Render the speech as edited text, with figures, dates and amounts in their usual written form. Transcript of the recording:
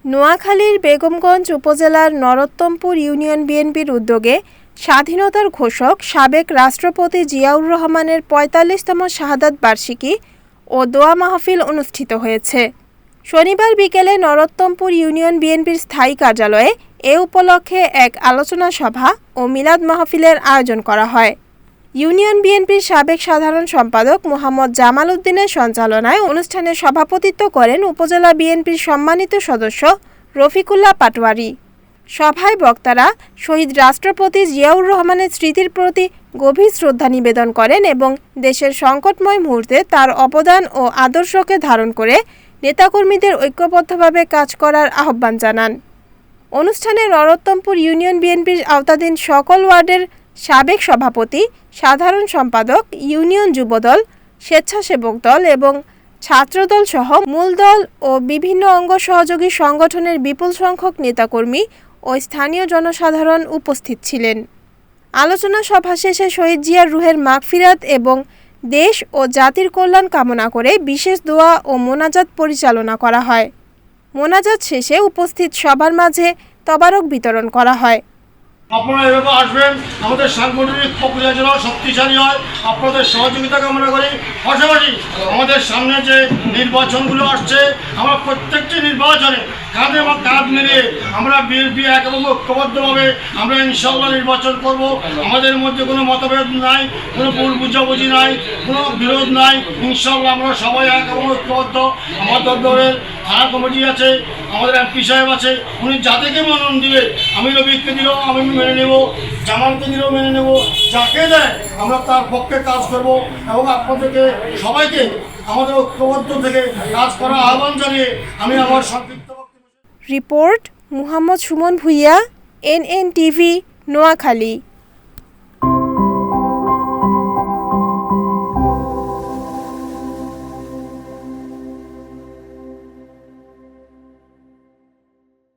নোয়াখালীর বেগমগঞ্জ উপজেলার নরোত্তমপুর ইউনিয়ন বিএনপির উদ্যোগে স্বাধীনতার ঘোষক সাবেক রাষ্ট্রপতি জিয়াউর রহমানের ৪৫তম শাহাদাত বার্ষিকী ও দোয়া মাহফিল অনুষ্ঠিত হয়েছে। শনিবার বিকেলে নরোত্তমপুর ইউনিয়ন বিএনপির স্থায়ী কার্যালয়ে এ উপলক্ষে এক আলোচনা সভা ও মিলাদ মাহফিলের আয়োজন করা হয়। ইউনিয়ন বিএনপির সাবেক সাধারণ সম্পাদক মোহাম্মদ জামাল উদ্দিনের সঞ্চালনায় অনুষ্ঠানে সভাপতিত্ব করেন উপজেলা বিএনপির সম্মানিত সদস্য রফিকুল্লাহ পাটোয়ারি। সভায় বক্তারা শহীদ রাষ্ট্রপতি জিয়াউর রহমানের স্মৃতির প্রতি গভীর শ্রদ্ধা নিবেদন করেন এবং দেশের সংকটময় মুহূর্তে তার অবদান ও আদর্শকে ধারণ করে নেতাকর্মীদের ঐক্যবদ্ধভাবে কাজ করার আহ্বান জানান। অনুষ্ঠানে নরোত্তমপুর ইউনিয়ন বিএনপির আওতাধীন সকল ওয়ার্ডের সাবেক সভাপতি, সাধারণ সম্পাদক, ইউনিয়ন যুবদল, স্বেচ্ছাসেবক দল এবং ছাত্রদল সহ মূল দল ও বিভিন্ন অঙ্গ সহযোগী সংগঠনের বিপুল সংখ্যক নেতাকর্মী ও স্থানীয় জনসাধারণ উপস্থিত ছিলেন। আলোচনা সভা শেষে শহীদ জিয়ার রুহের মাগফিরাত এবং দেশ ও জাতির কল্যাণ কামনা করে বিশেষ দোয়া ও মোনাজাত পরিচালনা করা হয়। মোনাজাত শেষে উপস্থিত সবার মাঝে তবারক বিতরণ করা হয়। আপনারা এভাবে আসবেন, আমাদের সাংগঠনিক প্রক্রিয়া যেন শক্তিশালী হয়, আপনাদের সহযোগিতা কামনা করি। পাশাপাশি আমাদের সামনে যে নির্বাচনগুলো আসছে, আমরা প্রত্যেকটি নির্বাচনে কাঁধে কাঁধ মিলিয়ে আমরা বিএনপি এক এবং ঐক্যবদ্ধভাবে আমরা ইনশাআল্লাহ নির্বাচন করব। আমাদের মধ্যে কোনো মতভেদ নাই, কোনো ভুল বুঝাবুঝি নাই, কোনো বিরোধ নাই। ইনশাআল্লাহ আমরা সবাই এক এবং ঐক্যবদ্ধ। আমাদের দলের থানা কমিটি আছে, আমাদের এমপি সাহেব আছে, উনি যাদেরকে মনোনয়ন দিবে, আমি রবিকে দিলেও আমি মেনে নেব, জামালকে দিলেও মেনে নেব, যাকে দেয় আমরা তার পক্ষে কাজ করব এবং আপনাদেরকে সবাইকে আমাদের ঐক্যবদ্ধ থেকে কাজ করার আহ্বান জানিয়ে আমি আমার সংক্ষিপ্ত রিপোর্ট মুহাম্মদ সুমন ভুইয়া, NNTV, নোয়াখালী।